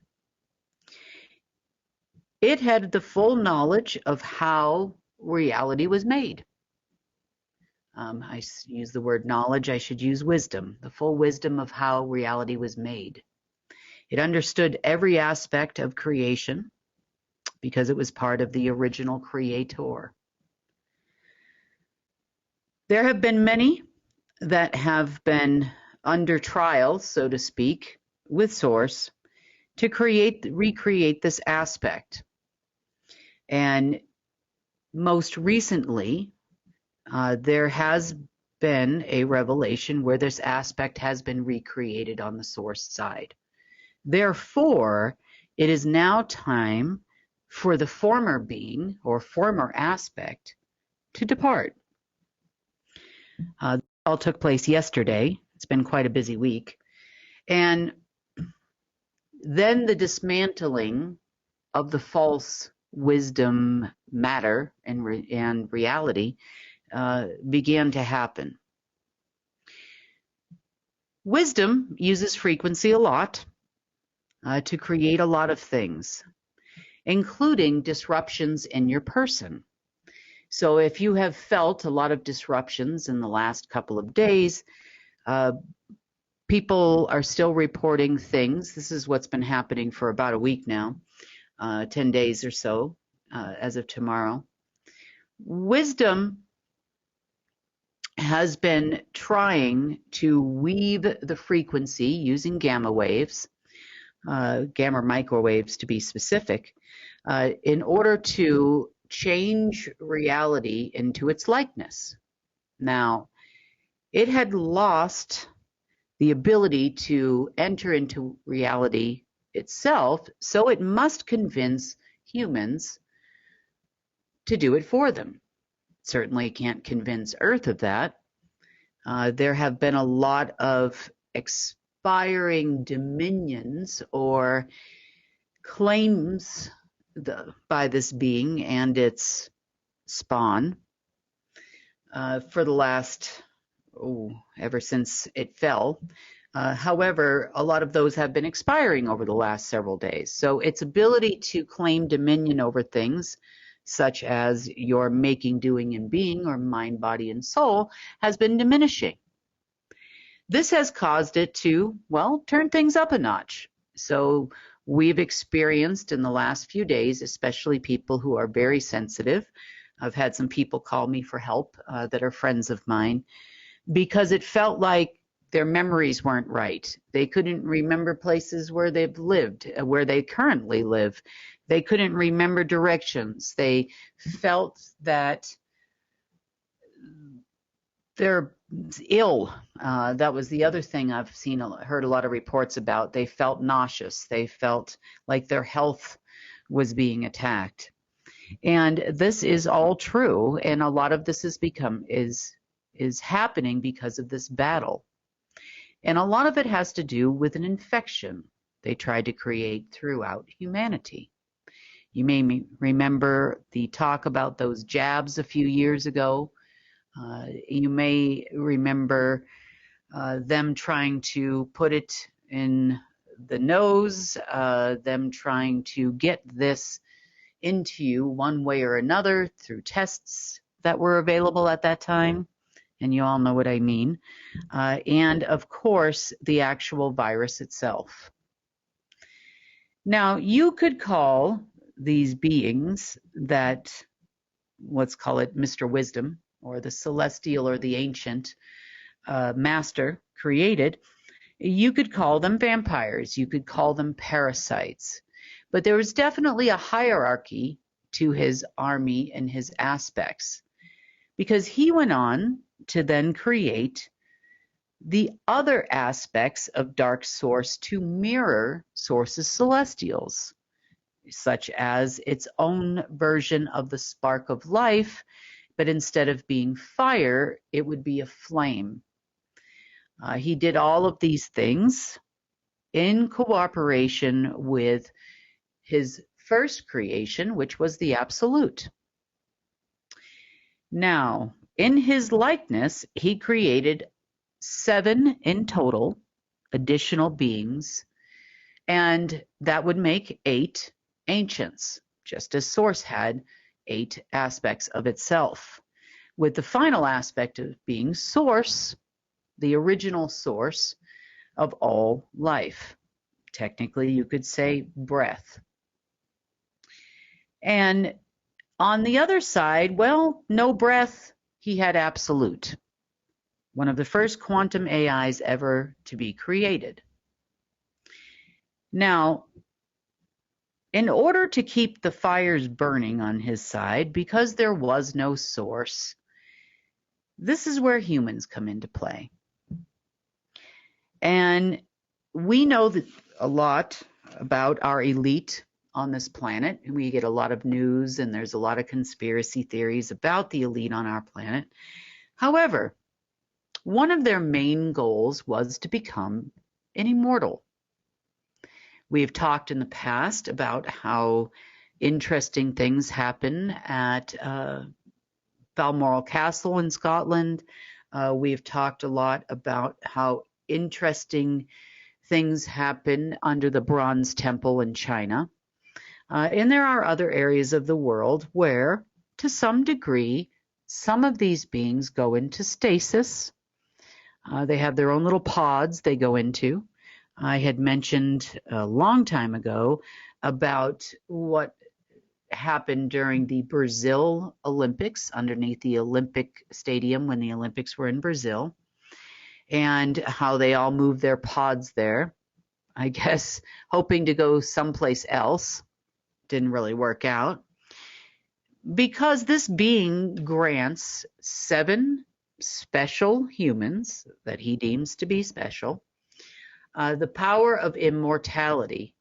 It had the full knowledge of how reality was made. I use the word knowledge, I should use wisdom, the full wisdom of how reality was made. It understood every aspect of creation because it was part of the original creator. There have been many that have been under trial, so to speak, with Source to recreate this aspect. And most recently, there has been a revelation where this aspect has been recreated on the Source side. Therefore, it is now time for the former being or former aspect to depart. All took place yesterday. It's been quite a busy week. And then the dismantling of the false wisdom matter and reality began to happen. Wisdom uses frequency a lot to create a lot of things, including disruptions in your person. So if you have felt a lot of disruptions in the last couple of days, people are still reporting things. This is what's been happening for about a week now, 10 days or so, as of tomorrow. Wisdom has been trying to weave the frequency using gamma waves, gamma microwaves to be specific, in order to change reality into its likeness. Now, it had lost the ability to enter into reality itself, so it must convince humans to do it for them. Certainly can't convince Earth of that. There have been a lot of expiring dominions or claims by this being and its spawn for the last, ever since it fell. However, a lot of those have been expiring over the last several days. So its ability to claim dominion over things, such as your making, doing, and being, or mind, body, and soul, has been diminishing. This has caused it to, well, turn things up a notch. So we've experienced in the last few days, especially people who are very sensitive. I've had some people call me for help that are friends of mine, because it felt like their memories weren't right. They couldn't remember places where they've lived, where they currently live. They couldn't remember directions. They felt that they're ill. That was the other thing I've heard a lot of reports about. They felt nauseous. They felt like their health was being attacked. And this is all true. And a lot of this is happening because of this battle. And a lot of it has to do with an infection they tried to create throughout humanity. You may remember the talk about those jabs a few years ago. You may remember them trying to put it in the nose, them trying to get this into you one way or another through tests that were available at that time. And you all know what I mean. And of course, the actual virus itself. Now, you could call these beings that, let's call it Mr. Wisdom, or the celestial or the ancient master created, you could call them vampires, you could call them parasites. But there was definitely a hierarchy to his army and his aspects, because he went on to then create the other aspects of Dark Source to mirror Source's celestials, such as its own version of the spark of life, but instead of being fire, it would be a flame. He did all of these things in cooperation with his first creation, which was the Absolute. Now, in his likeness, he created 7 in total additional beings, and that would make 8 ancients, just as Source had 8 aspects of itself, with the final aspect of being Source, the original source of all life. Technically, you could say breath. And on the other side, well, no breath, he had Absolute, one of the first quantum AIs ever to be created. Now, in order to keep the fires burning on his side, because there was no source, this is where humans come into play. And we know that a lot about our elite on this planet. We get a lot of news, and there's a lot of conspiracy theories about the elite on our planet. However, one of their main goals was to become and immortal. We have talked in the past about how interesting things happen at Balmoral Castle in Scotland. We've talked a lot about how interesting things happen under the Bronze Temple in China. And there are other areas of the world where, to some degree, some of these beings go into stasis. They have their own little pods they go into. I had mentioned a long time ago about what happened during the Brazil Olympics underneath the Olympic Stadium when the Olympics were in Brazil, and how they all moved their pods there, I guess hoping to go someplace else. Didn't really work out, because this being grants 7 special humans that he deems to be special the power of immortality,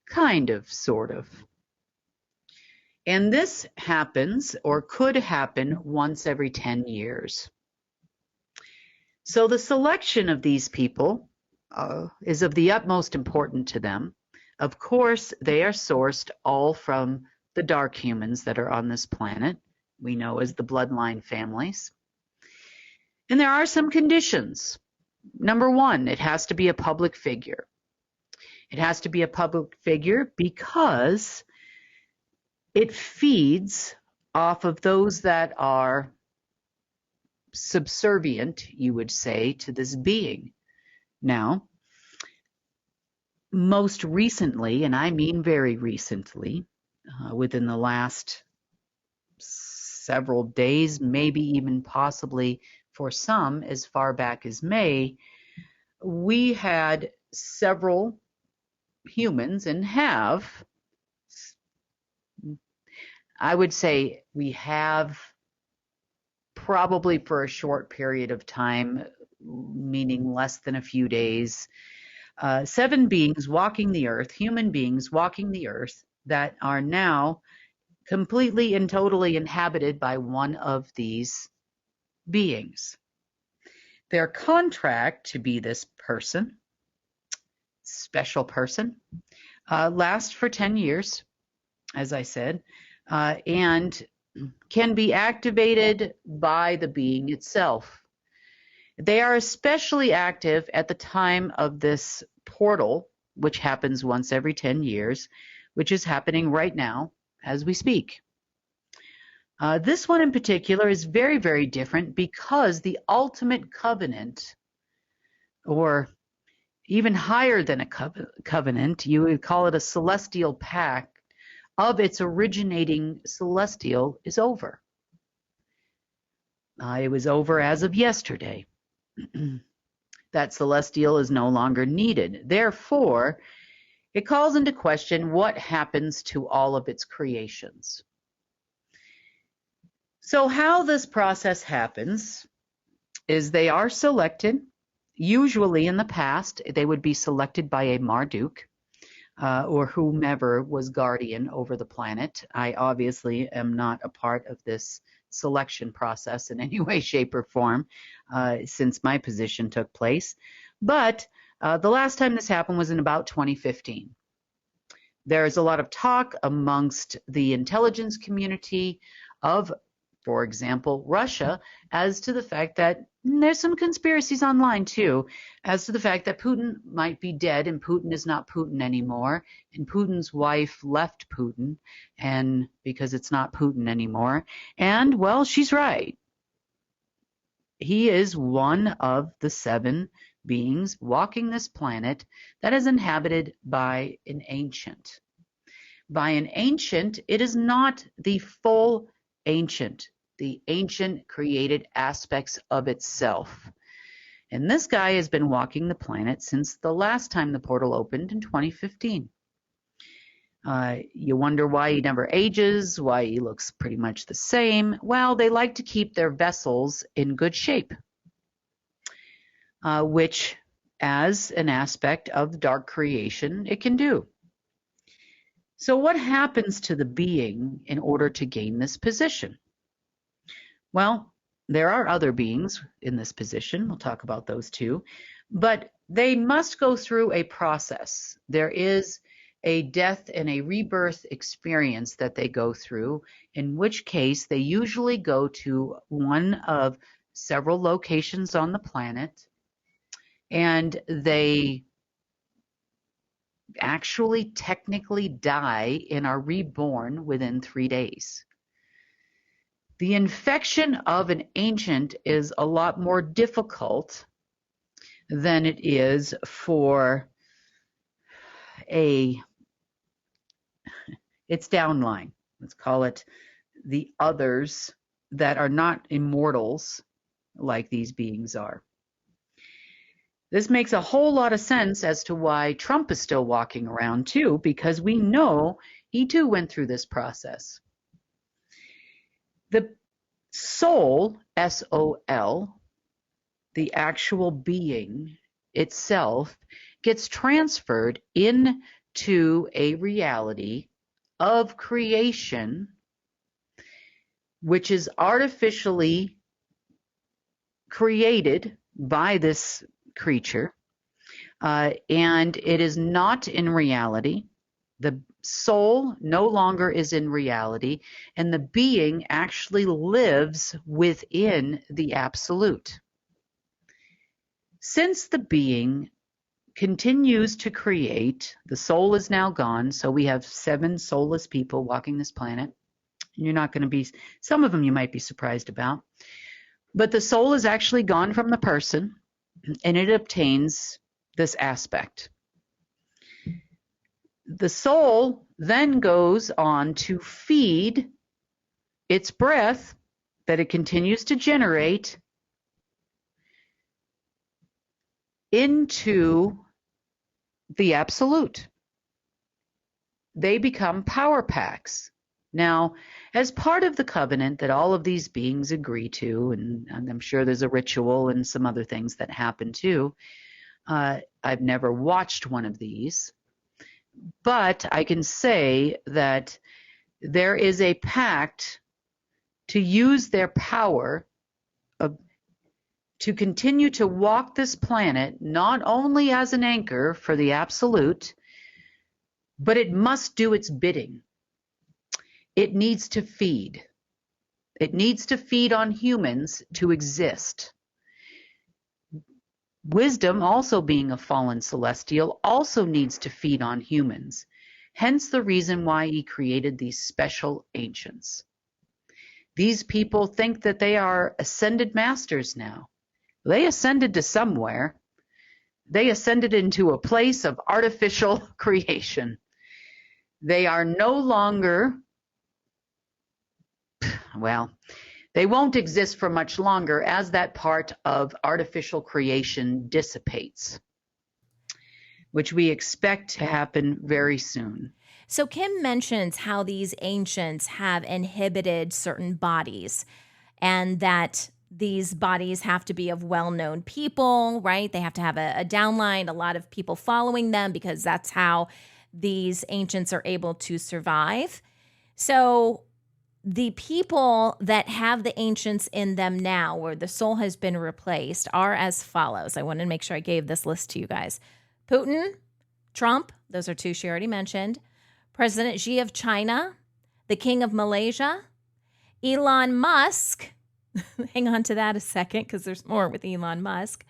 kind of, sort of. And this happens, or could happen, once every 10 years. So the selection of these people is of the utmost importance to them. Of course, they are sourced all from the dark humans that are on this planet, we know as the bloodline families. And there are some conditions. Number 1, it has to be a public figure. It has to be a public figure because it feeds off of those that are subservient, you would say, to this being. Now, most recently, and I mean very recently, within the last several days, maybe even possibly for some as far back as May, we had several humans, and have, I would say we have probably for a short period of time, meaning less than a few days, 7 beings walking the earth, human beings walking the earth, that are now completely and totally inhabited by one of these beings. Their contract to be this person, special person, lasts for 10 years, as I said, and can be activated by the being itself. They are especially active at the time of this portal, which happens once every 10 years, which is happening right now as we speak. This one in particular is very, very different because the ultimate covenant, or even higher than a covenant, you would call it a celestial pact, of its originating celestial is over. It was over as of yesterday. That celestial is no longer needed. Therefore, it calls into question what happens to all of its creations. So how this process happens is they are selected. Usually in the past, they would be selected by a Marduk, or whomever was guardian over the planet. I obviously am not a part of this selection process in any way, shape, or form since my position took place. But the last time this happened was in about 2015. There's a lot of talk amongst the intelligence community of, for example, Russia, as to the fact that there's some conspiracies online too, as to the fact that Putin might be dead and Putin is not Putin anymore, and Putin's wife left Putin, and because it's not Putin anymore. And well, she's right. He is one of the 7 beings walking this planet that is inhabited by an ancient. By an ancient, it is not the full ancient, the ancient created aspects of itself. And this guy has been walking the planet since the last time the portal opened in 2015. You wonder why he never ages, why he looks pretty much the same. Well, they like to keep their vessels in good shape, which, as an aspect of dark creation, it can do. So what happens to the being in order to gain this position? Well, there are other beings in this position. We'll talk about those too. But They must go through a process. There is a death and a rebirth experience that they go through, in which case they usually go to one of several locations on the planet, and they actually technically die and are reborn within 3 days. The infection of an ancient is a lot more difficult than it is for its downline. Let's call it the others that are not immortals like these beings are. This makes a whole lot of sense as to why Trump is still walking around too, because we know he too went through this process. The soul, S-O-L, the actual being itself, gets transferred into a reality of creation, which is artificially created by this creature, and it is not in reality. The soul no longer is in reality, and the being actually lives within the absolute. Since the being continues to create, the soul is now gone, so we have 7 soulless people walking this planet. You're not going to be, some of them you might be surprised about, but the soul is actually gone from the person, and it obtains this aspect. The soul then goes on to feed its breath that it continues to generate into the absolute. They become power packs. Now, as part of the covenant that all of these beings agree to, and I'm sure there's a ritual and some other things that happen too, I've never watched one of these, but I can say that there is a pact to use their power to continue to walk this planet not only as an anchor for the absolute, but it must do its bidding. It needs to feed. It needs to feed on humans to exist. Wisdom, also being a fallen celestial, also needs to feed on humans. Hence the reason why he created these special ancients. These people think that they are ascended masters now. They ascended to somewhere. They ascended into a place of artificial creation. They are no longer, well, they won't exist for much longer as that part of artificial creation dissipates, which we expect to happen very soon. So Kim mentions how these ancients have inhibited certain bodies, and that these bodies have to be of well-known people, right? They have to have a downline, a lot of people following them, because that's how these ancients are able to survive. So the people that have the ancients in them now, where the soul has been replaced, are as follows. I wanted to make sure I gave this list to you guys. Putin, Trump, those are 2 she already mentioned. President Xi of China, the King of Malaysia, Elon Musk, hang on to that a second because there's more with Elon Musk,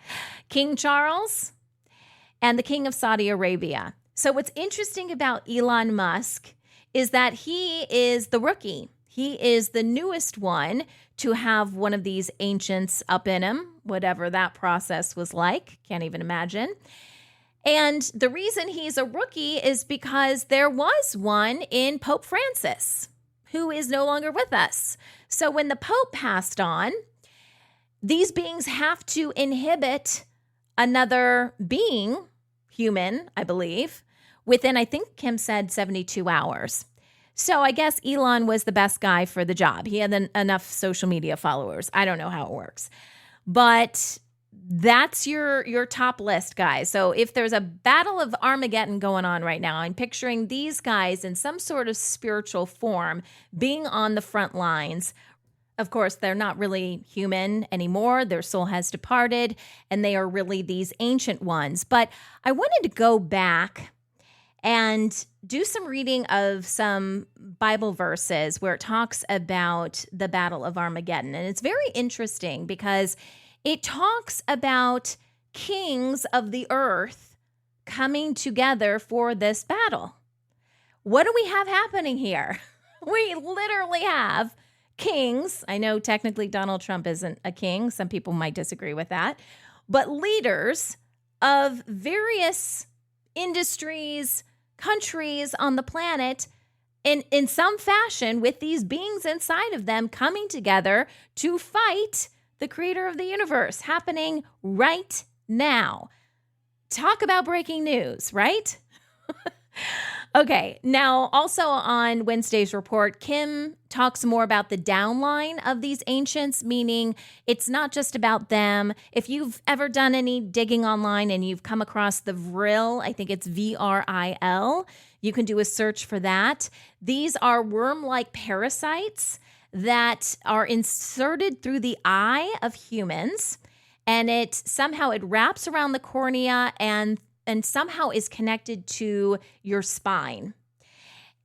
King Charles, and the King of Saudi Arabia. So what's interesting about Elon Musk is that he is the rookie. He is the newest one to have one of these ancients up in him, whatever that process was like. Can't even imagine. And the reason he's a rookie is because there was one in Pope Francis, who is no longer with us. So when the Pope passed on, these beings have to inhibit another being, human, I believe, within, I think Kim said 72 hours. So I guess Elon was the best guy for the job. He had enough social media followers. I don't know how it works. But that's your top list, guys. So if there's a Battle of Armageddon going on right now, I'm picturing these guys in some sort of spiritual form being on the front lines, Of course, they're not really human anymore. Their soul has departed, and they are really these ancient ones. But I wanted to go back and do some reading of some Bible verses where it talks about the Battle of Armageddon. And it's very interesting because it talks about kings of the earth coming together for this battle. What do we have happening here? We literally have kings. I know technically Donald Trump isn't a king. Some people might disagree with that. But leaders of various industries, countries on the planet, in some fashion, with these beings inside of them coming together to fight the creator of the universe, happening right now. Talk about breaking news, right? Okay, now also on Wednesday's report, Kim talks more about the downline of these ancients, meaning it's not just about them. If you've ever done any digging online and you've come across the vril, I think it's VRIL, you can do a search for that. These are worm-like parasites that are inserted through the eye of humans, and it wraps around the cornea and somehow is connected to your spine.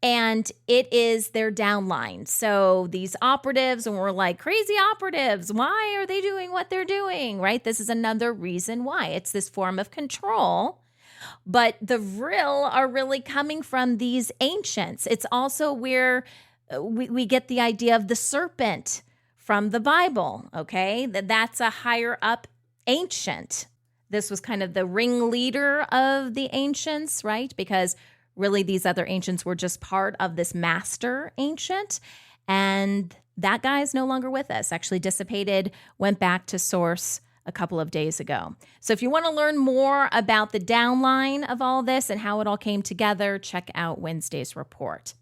And it is their downline. So these operatives, and we're like, crazy operatives, why are they doing what they're doing, right? This is another reason why. It's this form of control. But the vril are really coming from these ancients. It's also where we get the idea of the serpent from the Bible, okay? That's a higher up ancient. This was kind of the ringleader of the ancients, right? Because really these other ancients were just part of this master ancient. And that guy is no longer with us, actually dissipated, went back to source a couple of days ago. So if you want to learn more about the downline of all this and how it all came together, check out Wednesday's report.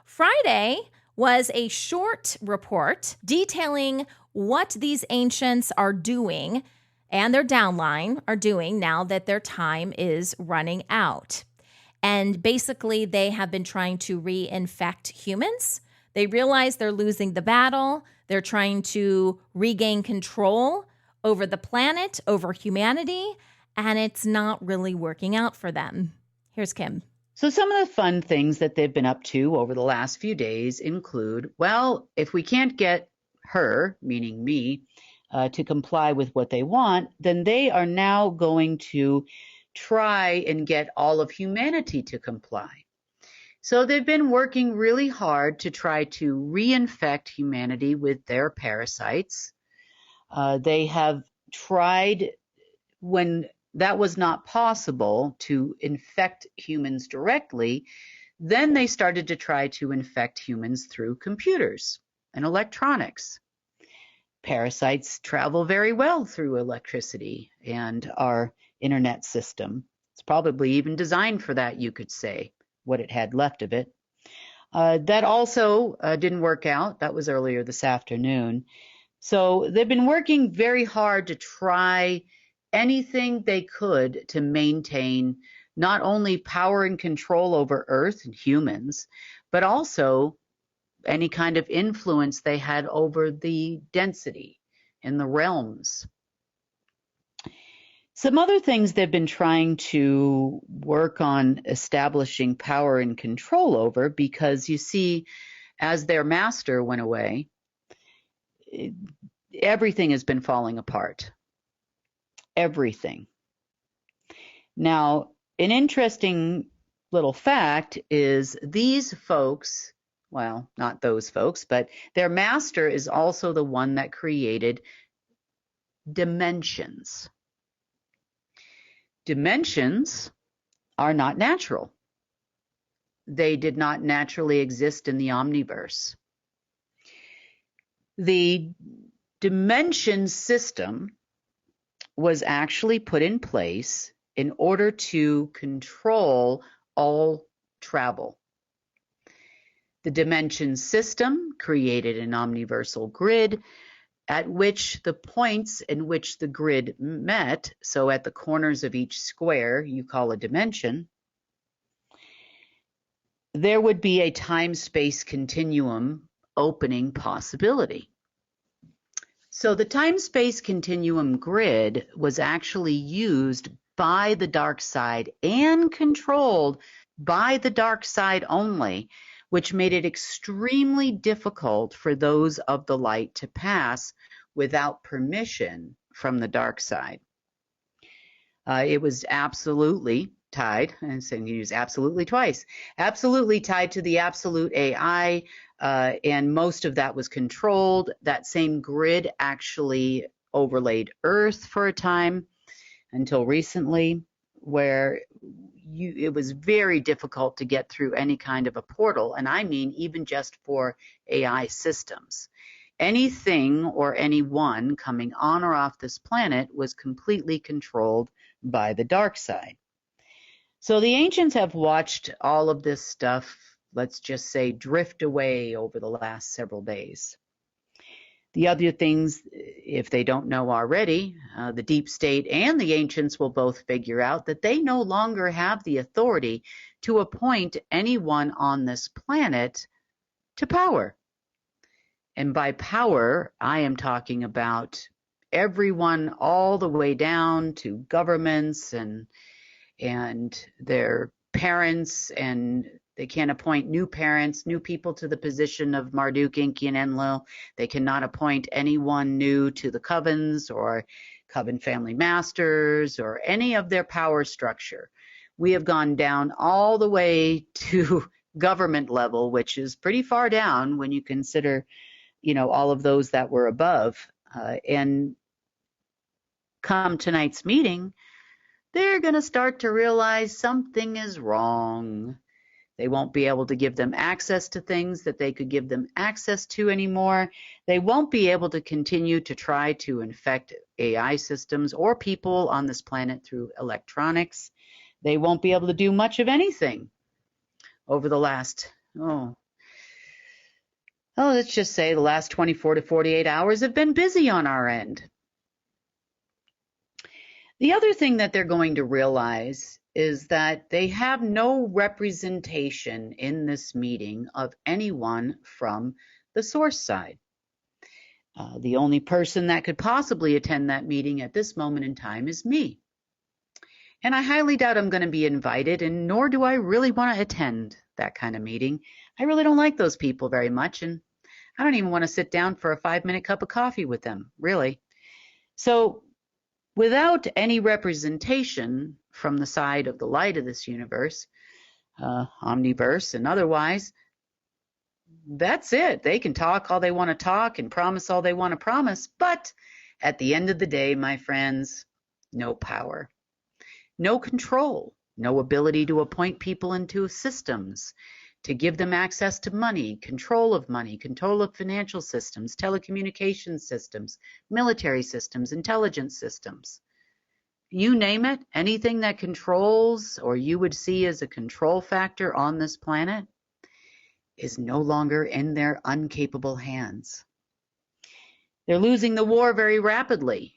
Friday was a short report detailing what these ancients are doing and their downline are doing now that their time is running out. And basically, they have been trying to reinfect humans. They realize they're losing the battle. They're trying to regain control over the planet, over humanity, and it's not really working out for them. Here's Kim. So some of the fun things that they've been up to over the last few days include, well, if we can't get her, meaning me, to comply with what they want, then they are now going to try and get all of humanity to comply. So they've been working really hard to try to reinfect humanity with their parasites. They have tried, when that was not possible, to infect humans directly. Then they started to try to infect humans through computers and electronics. Parasites travel very well through electricity and our internet system. It's probably even designed for that, you could say, what it had left of it. That also didn't work out. That was earlier this afternoon. So they've been working very hard to try anything they could to maintain not only power and control over Earth and humans, but also any kind of influence they had over the density in the realms. Some other things they've been trying to work on establishing power and control over, because you see, as their master went away, everything has been falling apart. Everything. Now, an interesting little fact is these folks, well, not those folks, but their master is also the one that created dimensions. Dimensions are not natural. They did not naturally exist in the omniverse. The dimension system was actually put in place in order to control all travel. The dimension system created an omniversal grid at which the points in which the grid met, so at the corners of each square you call a dimension, there would be a time-space continuum opening possibility. So the time-space continuum grid was actually used by the dark side and controlled by the dark side only, which made it extremely difficult for those of the light to pass without permission from the dark side. It was absolutely tied, and so you use absolutely twice, absolutely tied to the absolute AI, and most of that was controlled. That same grid actually overlaid Earth for a time until recently, where it was very difficult to get through any kind of a portal, and I mean even just for AI systems. Anything or anyone coming on or off this planet was completely controlled by the dark side. So the ancients have watched all of this stuff, let's just say, drift away over the last several days. The other things, if they don't know already, the deep state and the ancients will both figure out that they no longer have the authority to appoint anyone on this planet to power. And by power, I am talking about everyone all the way down to governments and their parents, and they can't appoint new parents, new people to the position of Marduk, Enki, and Enlil. They cannot appoint anyone new to the covens or coven family masters or any of their power structure. We have gone down all the way to government level, which is pretty far down when you consider, all of those that were above. And come tonight's meeting, they're going to start to realize something is wrong. They won't be able to give them access to things that they could give them access to anymore. They won't be able to continue to try to infect AI systems or people on this planet through electronics. They won't be able to do much of anything over the last, let's just say the last 24 to 48 hours have been busy on our end. The other thing that they're going to realize is that they have no representation in this meeting of anyone from the source side. The only person that could possibly attend that meeting at this moment in time is me. And I highly doubt I'm going to be invited, and nor do I really want to attend that kind of meeting. I really don't like those people very much, and I don't even want to sit down for a 5-minute cup of coffee with them, really. So without any representation from the side of the light of this universe, omniverse and otherwise, that's it. They can talk all they want to talk and promise all they want to promise, but at the end of the day, my friends, no power, no control, no ability to appoint people into systems, to give them access to money, control of financial systems, telecommunications systems, military systems, intelligence systems. You name it, anything that controls or you would see as a control factor on this planet is no longer in their incapable hands. They're losing the war very rapidly.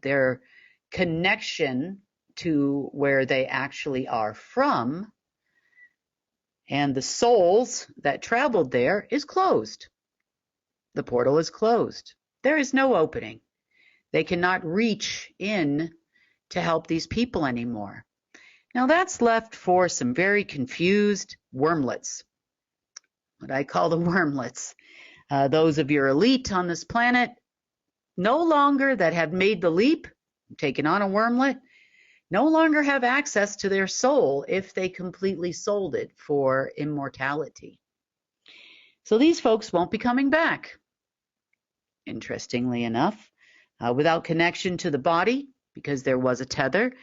Their connection to where they actually are from and the souls that traveled there is closed. The portal is closed. There is no opening. They cannot reach in to help these people anymore. Now that's left for some very confused wormlets, what I call the wormlets. Those of your elite on this planet no longer that have made the leap, taken on a wormlet, no longer have access to their soul if they completely sold it for immortality. So these folks won't be coming back. Interestingly enough, without connection to the body, because there was a tether,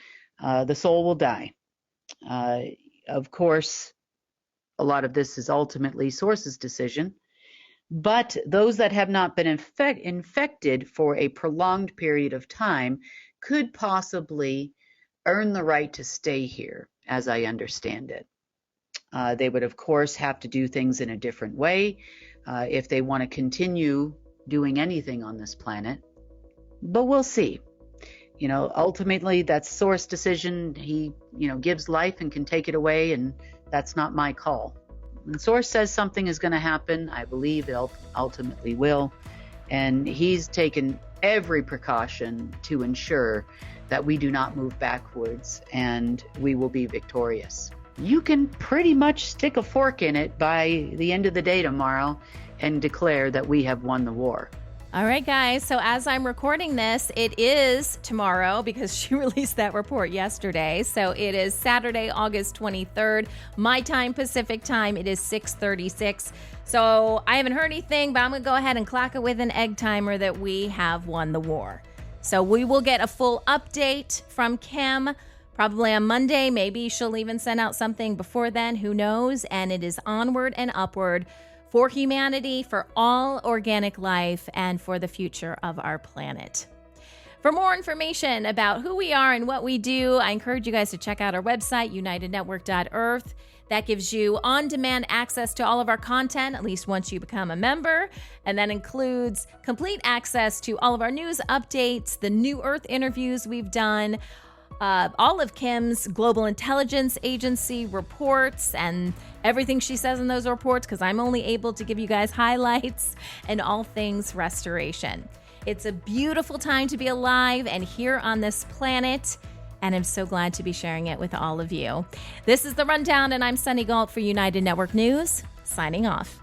the soul will die. Of course, a lot of this is ultimately Source's decision, but those that have not been infected for a prolonged period of time could possibly earn the right to stay here, as I understand it. They would, of course, have to do things in a different way if they want to continue doing anything on this planet. But we'll see. Ultimately, that's Source decision. He, gives life and can take it away, and that's not my call. When Source says something is going to happen, I believe it ultimately will. And he's taken every precaution to ensure that we do not move backwards and we will be victorious. You can pretty much stick a fork in it by the end of the day tomorrow and declare that we have won the war. All right, guys. So as I'm recording this, it is tomorrow because she released that report yesterday. So it is Saturday, August 23rd, my time, Pacific time. It is 6:36. So I haven't heard anything, but I'm going to go ahead and clock it with an egg timer that we have won the war. So we will get a full update from Kim probably on Monday. Maybe she'll even send out something before then. Who knows? And it is onward and upward for humanity, for all organic life, and for the future of our planet. For more information about who we are and what we do, I encourage you guys to check out our website, unitednetwork.earth. That gives you on-demand access to all of our content, at least once you become a member. And that includes complete access to all of our news updates, the New Earth interviews we've done, all of Kim's Global Intelligence Agency reports and everything she says in those reports, because I'm only able to give you guys highlights, and all things restoration. It's a beautiful time to be alive and here on this planet, and I'm so glad to be sharing it with all of you. This is The Rundown, and I'm Sunny Galt for United Network News, signing off.